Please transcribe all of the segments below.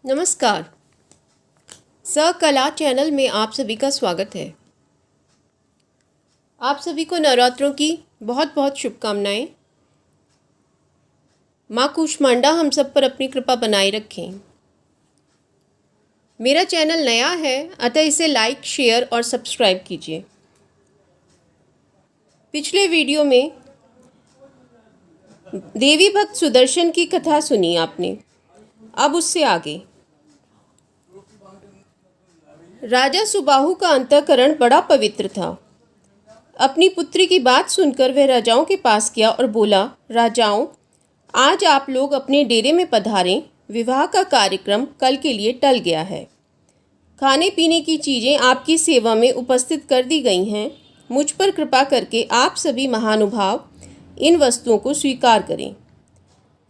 नमस्कार। सकला चैनल में आप सभी का स्वागत है। आप सभी को नवरात्रों की बहुत बहुत शुभकामनाएं। माँ कूष्मांडा हम सब पर अपनी कृपा बनाए रखें। मेरा चैनल नया है, अतः इसे लाइक, शेयर और सब्सक्राइब कीजिए। पिछले वीडियो में देवी भक्त सुदर्शन की कथा सुनी आपने। अब उससे आगे राजा सुबाहु का अंतःकरण बड़ा पवित्र था। अपनी पुत्री की बात सुनकर वह राजाओं के पास गया और बोला, राजाओं, आज आप लोग अपने डेरे में पधारें। विवाह का कार्यक्रम कल के लिए टल गया है। खाने पीने की चीज़ें आपकी सेवा में उपस्थित कर दी गई हैं। मुझ पर कृपा करके आप सभी महानुभाव इन वस्तुओं को स्वीकार करें।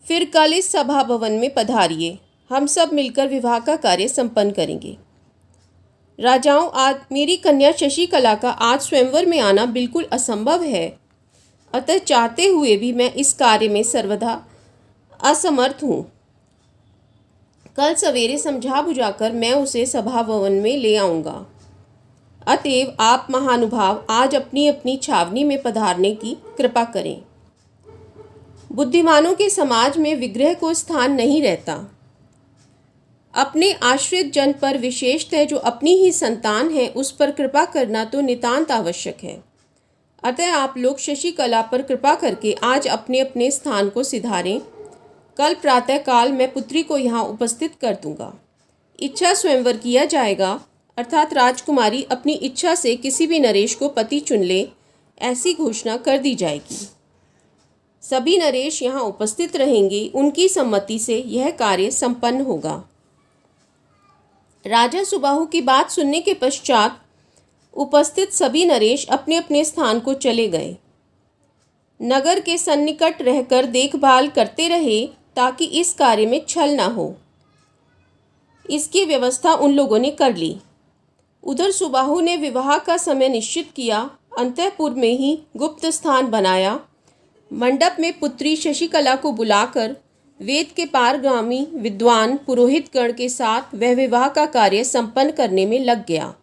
फिर कल इस सभा भवन में पधारिए। हम सब मिलकर विवाह का कार्य संपन्न करेंगे। राजाओं, आज मेरी कन्या शशिकला का आज स्वयंवर में आना बिल्कुल असंभव है, अतः चाहते हुए भी मैं इस कार्य में सर्वदा असमर्थ हूँ। कल सवेरे समझा बुझाकर मैं उसे सभा भवन में ले आऊँगा। अतएव आप महानुभाव आज अपनी अपनी छावनी में पधारने की कृपा करें। बुद्धिमानों के समाज में विग्रह को स्थान नहीं रहता। अपने आश्रित जन पर, विशेषतः जो अपनी ही संतान है, उस पर कृपा करना तो नितांत आवश्यक है। अतः आप लोग शशिकला पर कृपा करके आज अपने अपने स्थान को सिधारें। कल प्रातःकाल मैं पुत्री को यहाँ उपस्थित कर दूंगा। इच्छा स्वयंवर किया जाएगा, अर्थात राजकुमारी अपनी इच्छा से किसी भी नरेश को पति चुन ले, ऐसी घोषणा कर दी जाएगी। सभी नरेश यहाँ उपस्थित रहेंगे। उनकी सम्मति से यह कार्य संपन्न होगा। राजा सुबाहु की बात सुनने के पश्चात उपस्थित सभी नरेश अपने अपने स्थान को चले गए। नगर के सन्निकट रहकर देखभाल करते रहे ताकि इस कार्य में छल न हो। इसकी व्यवस्था उन लोगों ने कर ली। उधर सुबाहु ने विवाह का समय निश्चित किया। अंतःपुर में ही गुप्त स्थान बनाया। मंडप में पुत्री शशिकला को बुलाकर वेद के पारगामी विद्वान पुरोहित गण के साथ वह विवाह का कार्य संपन्न करने में लग गया।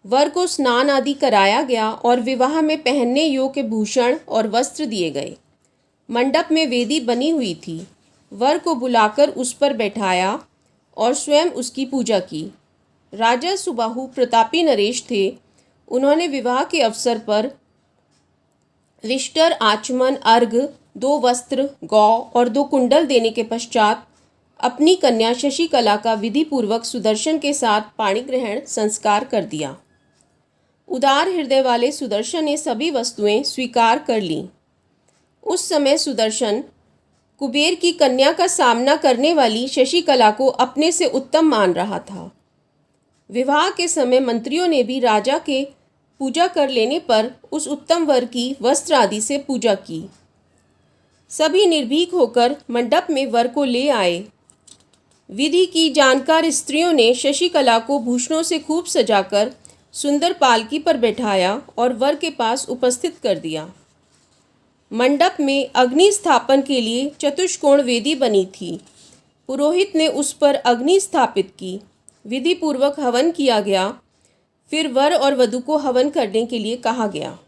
वर को स्नान आदि कराया गया और विवाह में पहनने योग्य भूषण और वस्त्र दिए गए। मंडप में वेदी बनी हुई थी। वर को बुलाकर उस पर बैठाया और स्वयं उसकी पूजा की। राजा सुबाहु प्रतापी नरेश थे। उन्होंने विवाह के अवसर पर विष्टर, आचमन, अर्घ, 2 वस्त्र, गौ और 2 कुंडल देने के पश्चात अपनी कन्या शशिकला का विधि पूर्वक सुदर्शन के साथ पाणी ग्रहण संस्कार कर दिया। उदार हृदय वाले सुदर्शन ने सभी वस्तुएं स्वीकार कर लीं। उस समय सुदर्शन कुबेर की कन्या का सामना करने वाली शशिकला को अपने से उत्तम मान रहा था। विवाह के समय मंत्रियों ने भी राजा के पूजा कर लेने पर उस उत्तम वर की वस्त्र आदि से पूजा की। सभी निर्भीक होकर मंडप में वर को ले आए। विधि की जानकार स्त्रियों ने शशिकला को भूषणों से खूब सजाकर सुंदर पालकी पर बैठाया और वर के पास उपस्थित कर दिया। मंडप में अग्नि स्थापन के लिए चतुष्कोण वेदी बनी थी। पुरोहित ने उस पर अग्नि स्थापित की। विधि पूर्वक हवन किया गया। फिर वर और वधू को हवन करने के लिए कहा गया।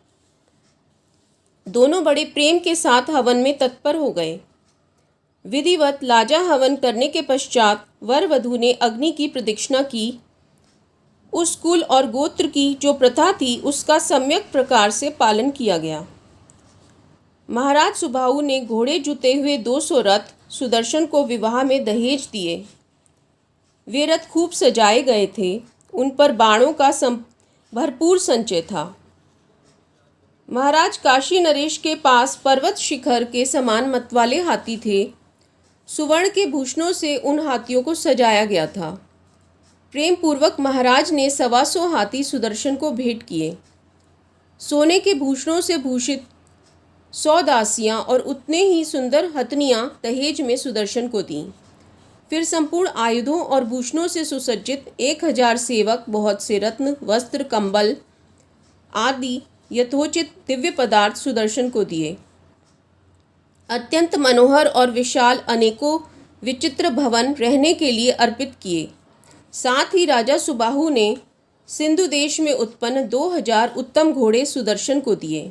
दोनों बड़े प्रेम के साथ हवन में तत्पर हो गए। विधिवत लाजा हवन करने के पश्चात वर वधू ने अग्नि की प्रदक्षिणा की। उस कुल और गोत्र की जो प्रथा थी उसका सम्यक प्रकार से पालन किया गया। महाराज सुबाहु ने घोड़े जुते हुए 200 रथ सुदर्शन को विवाह में दहेज दिए। वे रथ खूब सजाए गए थे। उन पर बाणों का भरपूर संचय था। महाराज काशी नरेश के पास पर्वत शिखर के समान मतवाले हाथी थे। सुवर्ण के भूषणों से उन हाथियों को सजाया गया था। प्रेम पूर्वक महाराज ने 125 हाथी सुदर्शन को भेंट किए। सोने के भूषणों से भूषित 100 दासियां और उतने ही सुंदर हथनियां दहेज में सुदर्शन को दीं। फिर संपूर्ण आयुधों और भूषणों से सुसज्जित 1000 सेवक, बहुत से रत्न, वस्त्र, कंबल आदि यथोचित दिव्य पदार्थ सुदर्शन को दिए। अत्यंत मनोहर और विशाल अनेकों विचित्र भवन रहने के लिए अर्पित किए। साथ ही राजा सुबाहु ने सिंधु देश में उत्पन्न 2000 उत्तम घोड़े सुदर्शन को दिए।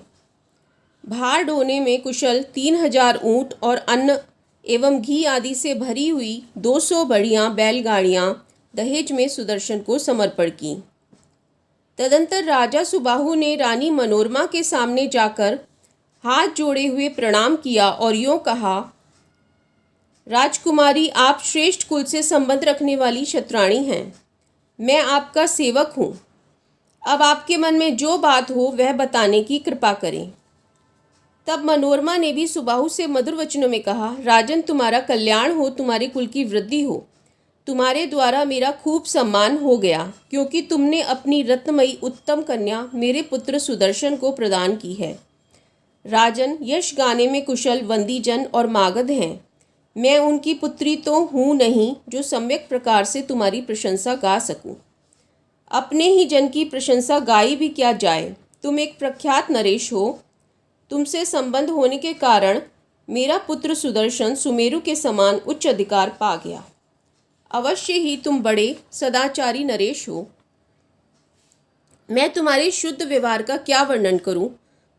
भार ढोने में कुशल 3000 ऊँट और अन्न एवं घी आदि से भरी हुई 200 बढ़िया बैलगाड़ियाँ दहेज में सुदर्शन को समर्पण की। तदंतर राजा सुबाहु ने रानी मनोरमा के सामने जाकर हाथ जोड़े हुए प्रणाम किया और यूँ कहा, राजकुमारी, आप श्रेष्ठ कुल से संबंध रखने वाली क्षत्राणी हैं। मैं आपका सेवक हूँ। अब आपके मन में जो बात हो वह बताने की कृपा करें। तब मनोरमा ने भी सुबाहु से मधुर वचनों में कहा, राजन, तुम्हारा कल्याण हो, तुम्हारे कुल की वृद्धि हो। तुम्हारे द्वारा मेरा खूब सम्मान हो गया, क्योंकि तुमने अपनी रत्नमयी उत्तम कन्या मेरे पुत्र सुदर्शन को प्रदान की है। राजन, यश गाने में कुशल वंदीजन और मागध हैं। मैं उनकी पुत्री तो हूँ नहीं जो सम्यक प्रकार से तुम्हारी प्रशंसा गा सकूँ। अपने ही जन की प्रशंसा गाई भी क्या जाए। तुम एक प्रख्यात नरेश हो। तुमसे संबंध होने के कारण मेरा पुत्र सुदर्शन सुमेरु के समान उच्च अधिकार पा गया। अवश्य ही तुम बड़े सदाचारी नरेश हो। मैं तुम्हारे शुद्ध व्यवहार का क्या वर्णन करूं।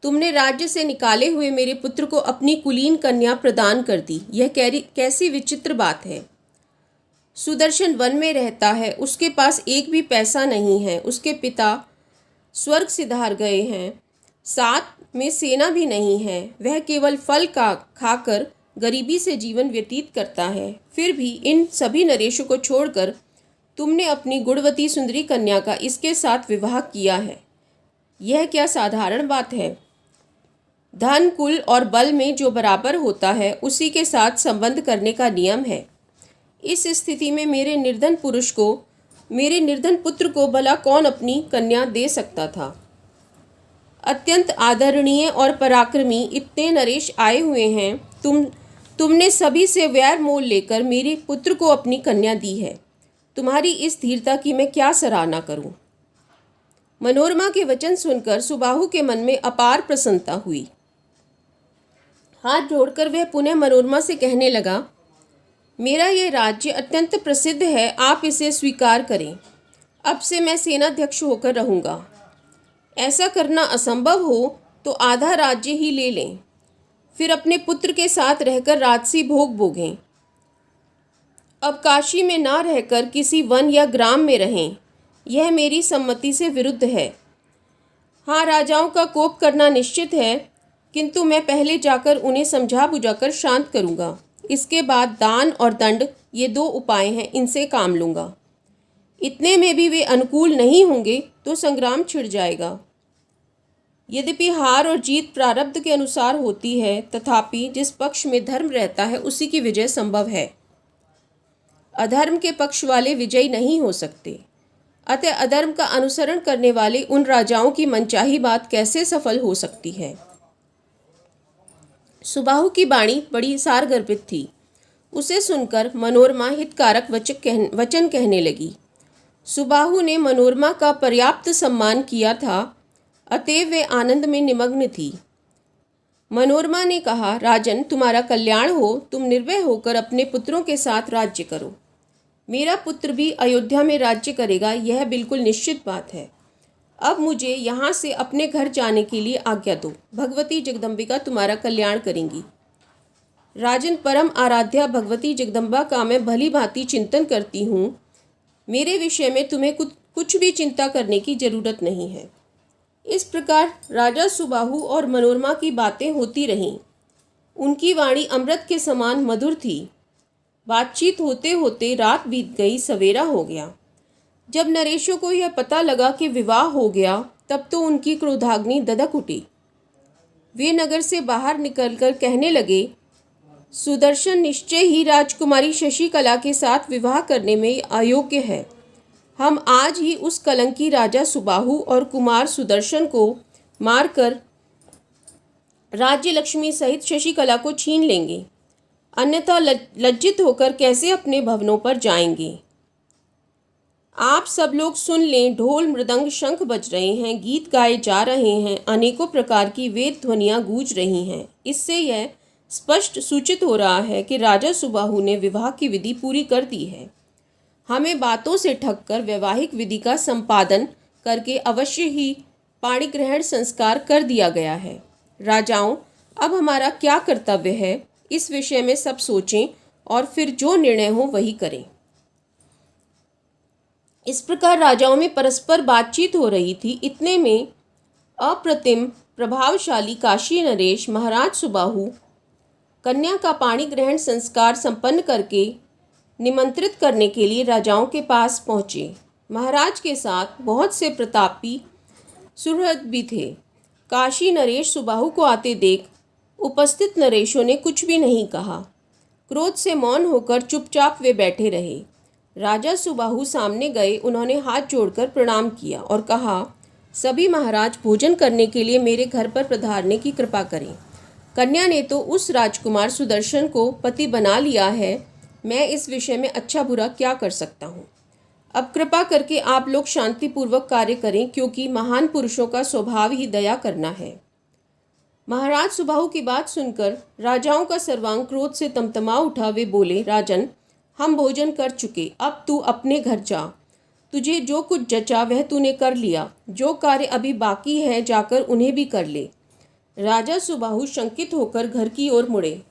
तुमने राज्य से निकाले हुए मेरे पुत्र को अपनी कुलीन कन्या प्रदान कर दी। यह कैसी विचित्र बात है। सुदर्शन वन में रहता है, उसके पास एक भी पैसा नहीं है। उसके पिता स्वर्ग सिधार गए हैं। साथ में सेना भी नहीं है। वह केवल फल का खाकर गरीबी से जीवन व्यतीत करता है। फिर भी इन सभी नरेशों को छोड़कर तुमने अपनी गुणवती सुंदरी कन्या का इसके साथ विवाह किया है। यह क्या साधारण बात है। धन, कुल और बल में जो बराबर होता है उसी के साथ संबंध करने का नियम है। इस स्थिति में मेरे निर्धन पुत्र को भला कौन अपनी कन्या दे सकता था। अत्यंत आदरणीय और पराक्रमी इतने नरेश आए हुए हैं। तुमने सभी से वैर मोल लेकर मेरे पुत्र को अपनी कन्या दी है। तुम्हारी इस धीरता की मैं क्या सराहना करूं। मनोरमा के वचन सुनकर सुबाहु के मन में अपार प्रसन्नता हुई। हाथ जोड़कर वह पुनः मनोरमा से कहने लगा, मेरा यह राज्य अत्यंत प्रसिद्ध है, आप इसे स्वीकार करें। अब से मैं सेनाध्यक्ष होकर रहूँगा। ऐसा करना असंभव हो तो आधा राज्य ही ले लें, फिर अपने पुत्र के साथ रहकर राजसी भोग भोगें। अब काशी में ना रहकर किसी वन या ग्राम में रहें। यह मेरी सम्मति से विरुद्ध है। हाँ, राजाओं का कोप करना निश्चित है, किंतु मैं पहले जाकर उन्हें समझा बुझाकर शांत करूँगा। इसके बाद दान और दंड, ये 2 उपाय हैं, इनसे काम लूँगा। इतने में भी वे अनुकूल नहीं होंगे तो संग्राम छिड़ जाएगा। यद्यपि हार और जीत प्रारब्ध के अनुसार होती है, तथापि जिस पक्ष में धर्म रहता है उसी की विजय संभव है। अधर्म के पक्ष वाले विजयी नहीं हो सकते। अतः अधर्म का अनुसरण करने वाले उन राजाओं की मनचाही बात कैसे सफल हो सकती है। सुबाहु की वाणी बड़ी सारगर्भित थी। उसे सुनकर मनोरमा हितकारक वचन कहने लगी। सुबाहु ने मनोरमा का पर्याप्त सम्मान किया था, अतएव वे आनंद में निमग्न थी। मनोरमा ने कहा, राजन, तुम्हारा कल्याण हो। तुम निर्भय होकर अपने पुत्रों के साथ राज्य करो। मेरा पुत्र भी अयोध्या में राज्य करेगा, यह बिल्कुल निश्चित बात है। अब मुझे यहाँ से अपने घर जाने के लिए आज्ञा दो। भगवती जगदम्बिका तुम्हारा कल्याण करेंगी। राजन, परम आराध्या भगवती जगदम्बा का मैं भली भांति चिंतन करती हूँ। मेरे विषय में तुम्हें कुछ भी चिंता करने की जरूरत नहीं है। इस प्रकार राजा सुबाहु और मनोरमा की बातें होती रहीं। उनकी वाणी अमृत के समान मधुर थी। बातचीत होते होते रात बीत गई, सवेरा हो गया। जब नरेशों को यह पता लगा कि विवाह हो गया, तब तो उनकी क्रोधाग्नि दधक उठी। वे नगर से बाहर निकलकर कहने लगे, सुदर्शन निश्चय ही राजकुमारी शशिकला के साथ विवाह करने में अयोग्य है। हम आज ही उस कलंकी राजा सुबाहु और कुमार सुदर्शन को मारकर राज्य लक्ष्मी सहित शशिकला को छीन लेंगे, अन्यथा लज्जित होकर कैसे अपने भवनों पर जाएंगे। आप सब लोग सुन लें, ढोल मृदंग शंख बज रहे हैं, गीत गाए जा रहे हैं, अनेकों प्रकार की वेद ध्वनियाँ गूंज रही हैं। इससे यह स्पष्ट सूचित हो रहा है कि राजा सुबाहु ने विवाह की विधि पूरी कर दी है। हमें बातों से ठगकर वैवाहिक विधि का संपादन करके अवश्य ही पाणी ग्रहण संस्कार कर दिया गया है। राजाओं, अब हमारा क्या कर्तव्य है, इस विषय में सब सोचें और फिर जो निर्णय हो वही करें। इस प्रकार राजाओं में परस्पर बातचीत हो रही थी। इतने में अप्रतिम प्रभावशाली काशी नरेश महाराज सुबाहु कन्या का पाणी ग्रहण संस्कार संपन्न करके निमंत्रित करने के लिए राजाओं के पास पहुँचे। महाराज के साथ बहुत से प्रतापी सुहृद भी थे। काशी नरेश सुबाहु को आते देख उपस्थित नरेशों ने कुछ भी नहीं कहा। क्रोध से मौन होकर चुपचाप वे बैठे रहे। राजा सुबाहु सामने गए। उन्होंने हाथ जोड़कर प्रणाम किया और कहा, सभी महाराज, भोजन करने के लिए मेरे घर पर पधारने की कृपा करें। कन्या ने तो उस राजकुमार सुदर्शन को पति बना लिया है। मैं इस विषय में अच्छा बुरा क्या कर सकता हूँ। अब कृपा करके आप लोग शांतिपूर्वक कार्य करें, क्योंकि महान पुरुषों का स्वभाव ही दया करना है। महाराज सुबाहु की बात सुनकर राजाओं का सर्वांग क्रोध से तमतमा उठा। वे बोले, राजन, हम भोजन कर चुके, अब तू अपने घर जा। तुझे जो कुछ जचा वह तूने कर लिया। जो कार्य अभी बाकी है जाकर उन्हें भी कर ले। राजा सुबाहु शंकित होकर घर की ओर मुड़े।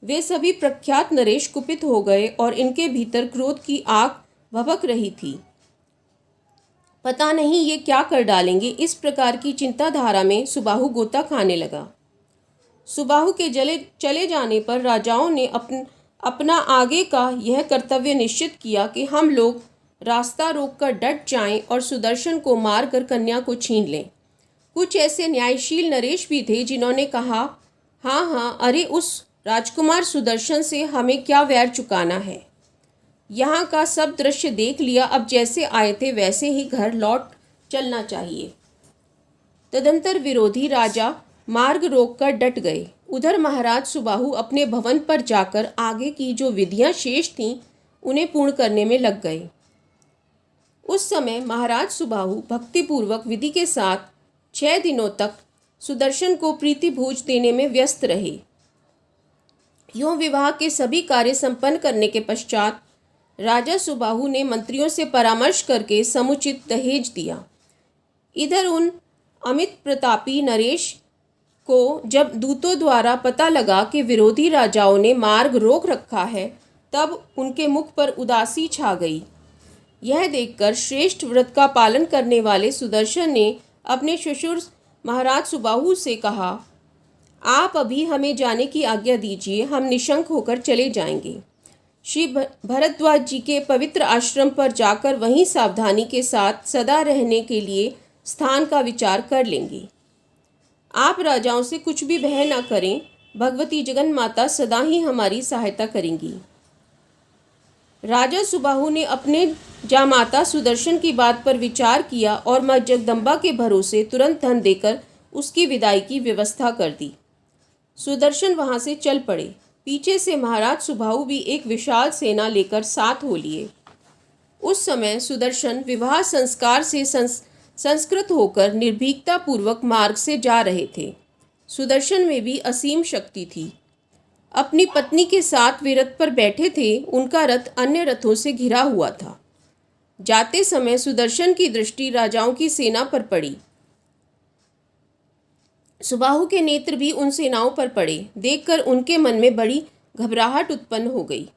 वे सभी प्रख्यात नरेश कुपित हो गए और इनके भीतर क्रोध की आग भभक रही थी। पता नहीं ये क्या कर डालेंगे, इस प्रकार की चिंताधारा में सुबाहु गोता खाने लगा। सुबाहु के चले जाने पर राजाओं ने अपना आगे का यह कर्तव्य निश्चित किया कि हम लोग रास्ता रोककर डट जाएं और सुदर्शन को मारकर कन्या को छीन लें। कुछ ऐसे न्यायशील नरेश भी थे जिन्होंने कहा, हाँ, अरे उस राजकुमार सुदर्शन से हमें क्या वैर चुकाना है। यहाँ का सब दृश्य देख लिया, अब जैसे आए थे वैसे ही घर लौट चलना चाहिए। तदंतर विरोधी राजा मार्ग रोककर डट गए। उधर महाराज सुबाहु अपने भवन पर जाकर आगे की जो विधियां शेष थीं उन्हें पूर्ण करने में लग गए। उस समय महाराज सुबाहु भक्तिपूर्वक विधि के साथ 6 दिनों तक सुदर्शन को प्रीति भोज देने में व्यस्त रहे। यूं विवाह के सभी कार्य संपन्न करने के पश्चात राजा सुबाहु ने मंत्रियों से परामर्श करके समुचित दहेज दिया। इधर उन अमित प्रतापी नरेश को जब दूतों द्वारा पता लगा कि विरोधी राजाओं ने मार्ग रोक रखा है, तब उनके मुख पर उदासी छा गई। यह देखकर श्रेष्ठ व्रत का पालन करने वाले सुदर्शन ने अपने ससुर महाराज सुबाहु से कहा, आप अभी हमें जाने की आज्ञा दीजिए, हम निशंक होकर चले जाएंगे। श्री भरद्वाज जी के पवित्र आश्रम पर जाकर वहीं सावधानी के साथ सदा रहने के लिए स्थान का विचार कर लेंगे। आप राजाओं से कुछ भी भय न करें, भगवती जगन माता सदा ही हमारी सहायता करेंगी। राजा सुबाहु ने अपने जामाता सुदर्शन की बात पर विचार किया और माँ जगदम्बा के भरोसे तुरंत धन देकर उसकी विदाई की व्यवस्था कर दी। सुदर्शन वहाँ से चल पड़े। पीछे से महाराज सुबाहु भी एक विशाल सेना लेकर साथ हो लिए। उस समय सुदर्शन विवाह संस्कार से संस्कृत होकर निर्भीकता पूर्वक मार्ग से जा रहे थे। सुदर्शन में भी असीम शक्ति थी। अपनी पत्नी के साथ वे रथ पर बैठे थे। उनका रथ अन्य रथों से घिरा हुआ था। जाते समय सुदर्शन की दृष्टि राजाओं की सेना पर पड़ी। सुबाहु के नेत्र भी उन सेनाओं पर पड़े। देखकर उनके मन में बड़ी घबराहट उत्पन्न हो गई,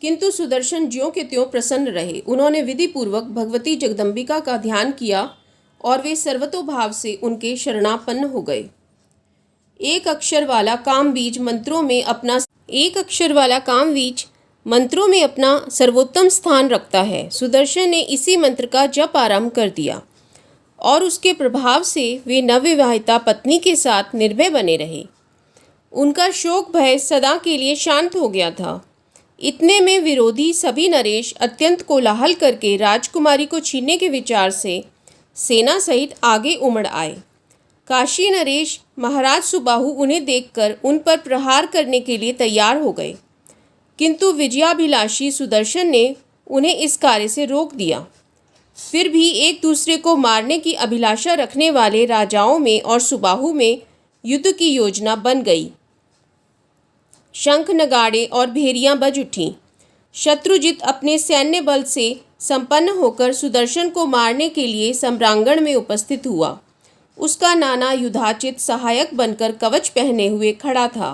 किंतु सुदर्शन ज्यों के त्यों प्रसन्न रहे। उन्होंने विधि पूर्वक भगवती जगदम्बिका का ध्यान किया और वे सर्वतोभाव से उनके शरणापन्न हो गए। एक अक्षर वाला काम बीज मंत्रों में अपना सर्वोत्तम स्थान रखता है। सुदर्शन ने इसी मंत्र का जप आरंभ कर दिया और उसके प्रभाव से वे नवविवाहिता पत्नी के साथ निर्भय बने रहे। उनका शोक भय सदा के लिए शांत हो गया था। इतने में विरोधी सभी नरेश अत्यंत कोलाहल करके राजकुमारी को छीनने के विचार से सेना सहित आगे उमड़ आए। काशी नरेश महाराज सुबाहु उन्हें देखकर उन पर प्रहार करने के लिए तैयार हो गए, किंतु विजयाभिलाषी सुदर्शन ने उन्हें इस कार्य से रोक दिया। फिर भी एक दूसरे को मारने की अभिलाषा रखने वाले राजाओं में और सुबाहु में युद्ध की योजना बन गई। शंख नगाड़े और भेरियां बज उठीं। शत्रुजित अपने सैन्य बल से संपन्न होकर सुदर्शन को मारने के लिए सम्रांगण में उपस्थित हुआ। उसका नाना युधाचित सहायक बनकर कवच पहने हुए खड़ा था।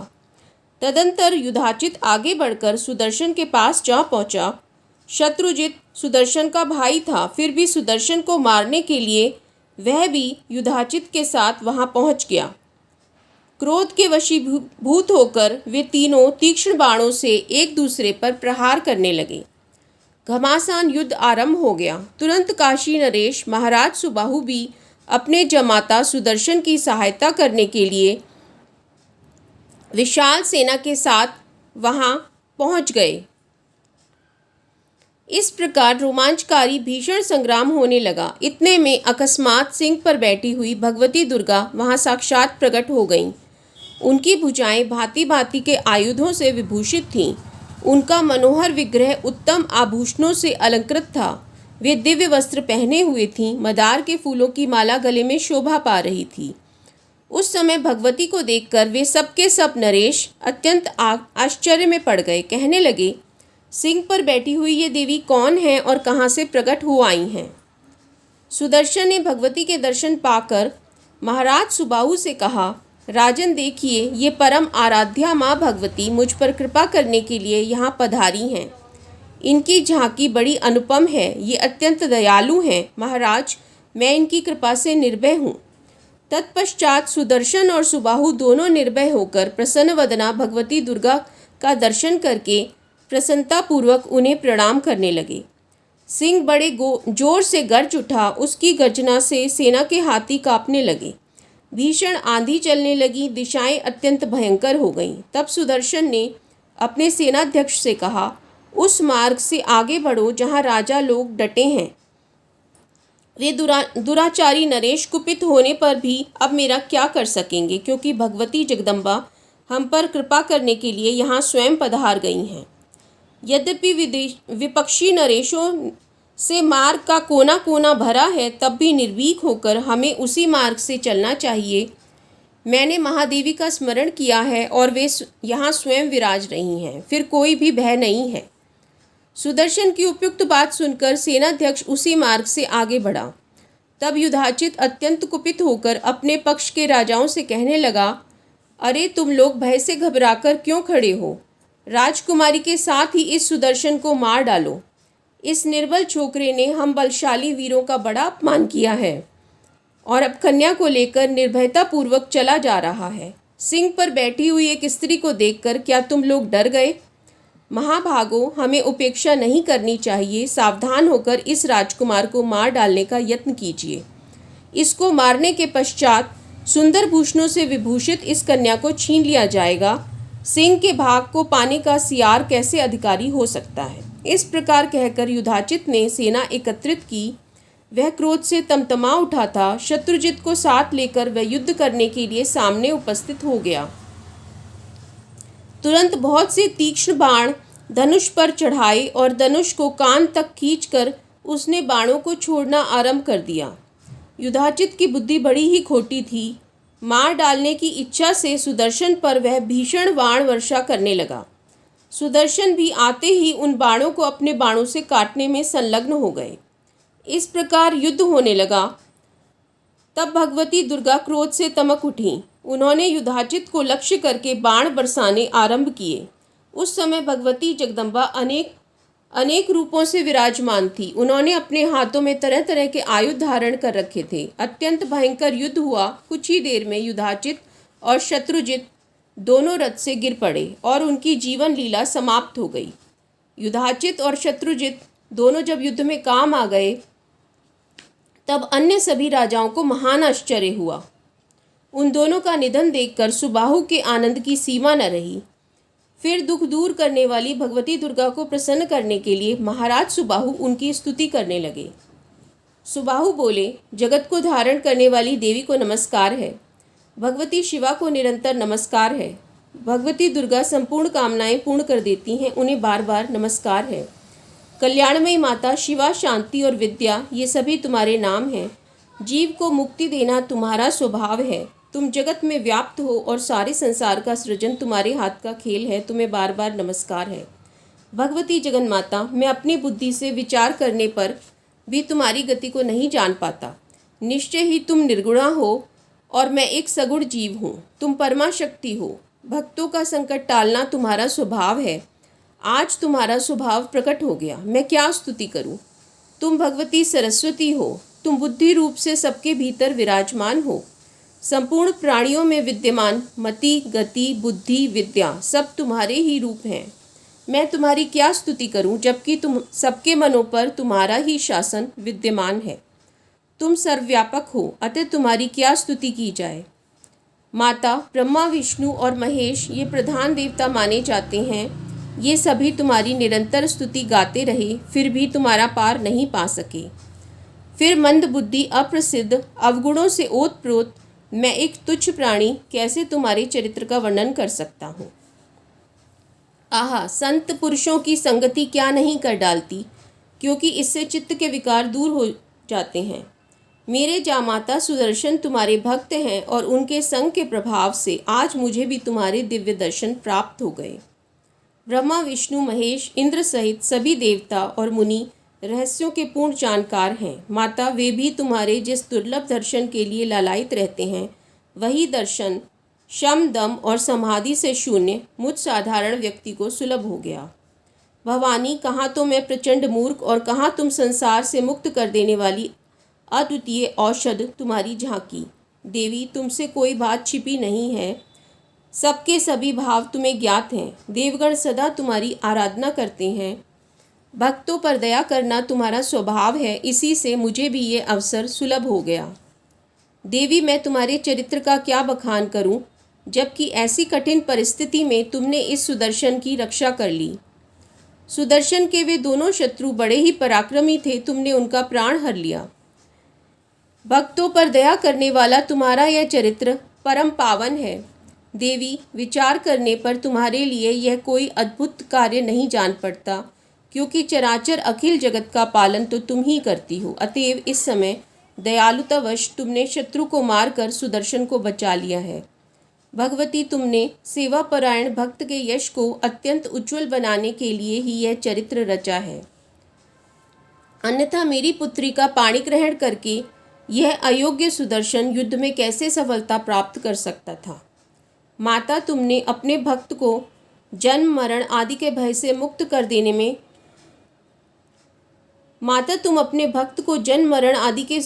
तदंतर युधाचित आगे बढ़कर सुदर्शन के पास जा पहुंचा। शत्रुजित सुदर्शन का भाई था, फिर भी सुदर्शन को मारने के लिए वह भी युधाचित के साथ वहां पहुंच गया। क्रोध के वशीभूत होकर वे तीनों तीक्ष्ण बाणों से एक दूसरे पर प्रहार करने लगे। घमासान युद्ध आरंभ हो गया। तुरंत काशी नरेश महाराज सुबाहु भी अपने जमाता सुदर्शन की सहायता करने के लिए विशाल सेना के साथ वहां पहुंच गए। इस प्रकार रोमांचकारी भीषण संग्राम होने लगा। इतने में अकस्मात सिंह पर बैठी हुई भगवती दुर्गा वहां साक्षात प्रकट हो गईं। उनकी भुजाएं भांति भांति के आयुधों से विभूषित थीं। उनका मनोहर विग्रह उत्तम आभूषणों से अलंकृत था। वे दिव्य वस्त्र पहने हुए थीं। मदार के फूलों की माला गले में शोभा पा रही थी। उस समय भगवती को देखकर वे सब के सब नरेश अत्यंत आश्चर्य में पड़ गए। कहने लगे, सिंह पर बैठी हुई ये देवी कौन है और कहाँ से प्रकट हो आई हैं? सुदर्शन ने भगवती के दर्शन पाकर महाराज सुबाहु से कहा, राजन देखिए, ये परम आराध्या माँ भगवती मुझ पर कृपा करने के लिए यहाँ पधारी हैं। इनकी झांकी बड़ी अनुपम है। ये अत्यंत दयालु हैं। महाराज, मैं इनकी कृपा से निर्भय हूँ। तत्पश्चात सुदर्शन और सुबाहु दोनों निर्भय होकर प्रसन्न वदना भगवती दुर्गा का दर्शन करके प्रसन्नतापूर्वक उन्हें प्रणाम करने लगे। सिंह बड़े जोर से गर्ज उठा। उसकी गर्जना से सेना के हाथी कांपने लगे। भीषण आंधी चलने लगी। दिशाएं अत्यंत भयंकर हो गईं। तब सुदर्शन ने अपने सेनाध्यक्ष से कहा, उस मार्ग से आगे बढ़ो जहां राजा लोग डटे हैं। वे दुराचारी नरेश कुपित होने पर भी अब मेरा क्या कर सकेंगे, क्योंकि भगवती जगदम्बा हम पर कृपा करने के लिए यहाँ स्वयं पधार गई हैं। यद्यपि विपक्षी नरेशों से मार्ग का कोना कोना भरा है, तब भी निर्भीक होकर हमें उसी मार्ग से चलना चाहिए। मैंने महादेवी का स्मरण किया है और वे यहाँ स्वयं विराज रही हैं, फिर कोई भी भय नहीं है। सुदर्शन की उपयुक्त बात सुनकर सेनाध्यक्ष उसी मार्ग से आगे बढ़ा। तब युधाचित अत्यंत कुपित होकर अपने पक्ष के राजाओं से कहने लगा, अरे तुम लोग भय से घबराकर क्यों खड़े हो? राजकुमारी के साथ ही इस सुदर्शन को मार डालो। इस निर्बल छोकरे ने हम बलशाली वीरों का बड़ा अपमान किया है और अब कन्या को लेकर निर्भयतापूर्वक चला जा रहा है। सिंह पर बैठी हुई एक स्त्री को देखकर क्या तुम लोग डर गए? महाभागो, हमें उपेक्षा नहीं करनी चाहिए। सावधान होकर इस राजकुमार को मार डालने का यत्न कीजिए। इसको मारने के पश्चात सुंदर भूषणों से विभूषित इस कन्या को छीन लिया जाएगा। सिंह के भाग को पाने का सियार कैसे अधिकारी हो सकता है? इस प्रकार कहकर युधाचित ने सेना एकत्रित की। वह क्रोध से तमतमा उठा था। शत्रुजित को साथ लेकर वह युद्ध करने के लिए सामने उपस्थित हो गया। तुरंत बहुत से तीक्ष्ण बाण धनुष पर चढ़ाए और धनुष को कान तक खींचकर उसने बाणों को छोड़ना आरंभ कर दिया। युधाचित की बुद्धि बड़ी ही खोटी थी। मार डालने की इच्छा से सुदर्शन पर वह भीषण बाण वर्षा करने लगा। सुदर्शन भी आते ही उन बाणों को अपने बाणों से काटने में संलग्न हो गए। इस प्रकार युद्ध होने लगा। तब भगवती दुर्गा क्रोध से तमक उठी। उन्होंने युधाचित को लक्ष्य करके बाण बरसाने आरंभ किए। उस समय भगवती जगदम्बा अनेक रूपों से विराजमान थी। उन्होंने अपने हाथों में तरह तरह के आयुध धारण कर रखे थे। अत्यंत भयंकर युद्ध हुआ। कुछ ही देर में युधाचित और शत्रुजित दोनों रथ से गिर पड़े और उनकी जीवन लीला समाप्त हो गई। युधाचित और शत्रुजित दोनों जब युद्ध में काम आ गए, तब अन्य सभी राजाओं को महान आश्चर्य हुआ। उन दोनों का निधन देखकर सुबाहु के आनंद की सीमा न रही। फिर दुख दूर करने वाली भगवती दुर्गा को प्रसन्न करने के लिए महाराज सुबाहु उनकी स्तुति करने लगे। सुबाहु बोले, जगत को धारण करने वाली देवी को नमस्कार है। भगवती शिवा को निरंतर नमस्कार है। भगवती दुर्गा संपूर्ण कामनाएं पूर्ण कर देती हैं, उन्हें बार बार नमस्कार है। कल्याणमयी माता शिवा, शांति और विद्या, ये सभी तुम्हारे नाम हैं। जीव को मुक्ति देना तुम्हारा स्वभाव है। तुम जगत में व्याप्त हो और सारे संसार का सृजन तुम्हारे हाथ का खेल है। तुम्हें बार बार नमस्कार है। भगवती जगन्माता, मैं अपनी बुद्धि से विचार करने पर भी तुम्हारी गति को नहीं जान पाता। निश्चय ही तुम निर्गुणा हो और मैं एक सगुण जीव हूँ। तुम परमा शक्ति हो। भक्तों का संकट टालना तुम्हारा स्वभाव है। आज तुम्हारा स्वभाव प्रकट हो गया। मैं क्या स्तुति करूँ। तुम भगवती सरस्वती हो। तुम बुद्धि रूप से सबके भीतर विराजमान हो। संपूर्ण प्राणियों में विद्यमान मति, गति, बुद्धि, विद्या सब तुम्हारे ही रूप हैं। मैं तुम्हारी क्या स्तुति करूं, जबकि तुम सबके मनों पर तुम्हारा ही शासन विद्यमान है। तुम सर्वव्यापक हो, अतः तुम्हारी क्या स्तुति की जाए। माता, ब्रह्मा, विष्णु और महेश ये प्रधान देवता माने जाते हैं। ये सभी तुम्हारी निरंतर स्तुति गाते रहे, फिर भी तुम्हारा पार नहीं पा सके। फिर मंद बुद्धि, अप्रसिद्ध, अवगुणों से ओतप्रोत मैं एक तुच्छ प्राणी कैसे तुम्हारे चरित्र का वर्णन कर सकता हूँ। आहा, संत पुरुषों की संगति क्या नहीं कर डालती, क्योंकि इससे चित्त के विकार दूर हो जाते हैं। मेरे जामाता सुदर्शन तुम्हारे भक्त हैं और उनके संग के प्रभाव से आज मुझे भी तुम्हारे दिव्य दर्शन प्राप्त हो गए। ब्रह्मा, विष्णु, महेश, इंद्र सहित सभी देवता और मुनि रहस्यों के पूर्ण जानकार हैं। माता, वे भी तुम्हारे जिस दुर्लभ दर्शन के लिए लालायित रहते हैं, वही दर्शन शम, दम और समाधि से शून्य मुझ साधारण व्यक्ति को सुलभ हो गया। भवानी, कहाँ तो मैं प्रचंड मूर्ख और कहाँ तुम संसार से मुक्त कर देने वाली अद्वितीय औषध तुम्हारी झांकी। देवी, तुमसे कोई बात छिपी नहीं है। सबके सभी भाव तुम्हें ज्ञात हैं। देवगण सदा तुम्हारी आराधना करते हैं। भक्तों पर दया करना तुम्हारा स्वभाव है, इसी से मुझे भी ये अवसर सुलभ हो गया। देवी, मैं तुम्हारे चरित्र का क्या बखान करूं, जबकि ऐसी कठिन परिस्थिति में तुमने इस सुदर्शन की रक्षा कर ली। सुदर्शन के वे दोनों शत्रु बड़े ही पराक्रमी थे, तुमने उनका प्राण हर लिया। भक्तों पर दया करने वाला तुम्हारा यह चरित्र परम पावन है। देवी, विचार करने पर तुम्हारे लिए यह कोई अद्भुत कार्य नहीं जान पड़ता, क्योंकि चराचर अखिल जगत का पालन तो तुम ही करती हो। अतएव इस समय दयालुतावश तुमने शत्रु को मारकर सुदर्शन को बचा लिया है। भगवती, तुमने सेवापरायण भक्त के यश को अत्यंत उज्जवल बनाने के लिए ही यह चरित्र रचा है। अन्यथा मेरी पुत्री का पाणी ग्रहण करके यह अयोग्य सुदर्शन युद्ध में कैसे सफलता प्राप्त कर सकता था। माता, तुमने अपने भक्त को जन्म मरण आदि के भय से मुक्त कर देने में तुम अपने भक्त को जन्म मरण आदि के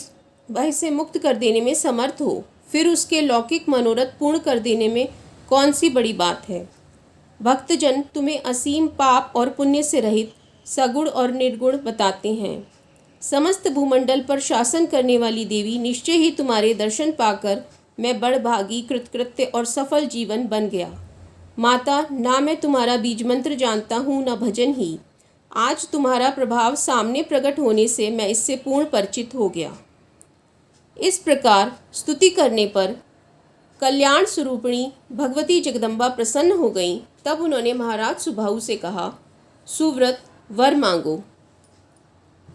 भय से मुक्त कर देने में समर्थ हो। फिर उसके लौकिक मनोरथ पूर्ण कर देने में कौन सी बड़ी बात है। भक्तजन तुम्हें असीम पाप और पुण्य से रहित सगुण और निर्गुण बताते हैं। समस्त भूमंडल पर शासन करने वाली देवी, निश्चय ही तुम्हारे दर्शन पाकर मैं बड़भागी, कृतकृत्य और सफल जीवन बन गया। माता, ना मैं तुम्हारा बीज मंत्र जानता हूँ, न भजन ही। आज तुम्हारा प्रभाव सामने प्रकट होने से मैं इससे पूर्ण परिचित हो गया। इस प्रकार स्तुति करने पर कल्याण स्वरूपिणी भगवती जगदम्बा प्रसन्न हो गईं। तब उन्होंने महाराज सुबाहु से कहा, सुव्रत, वर मांगो।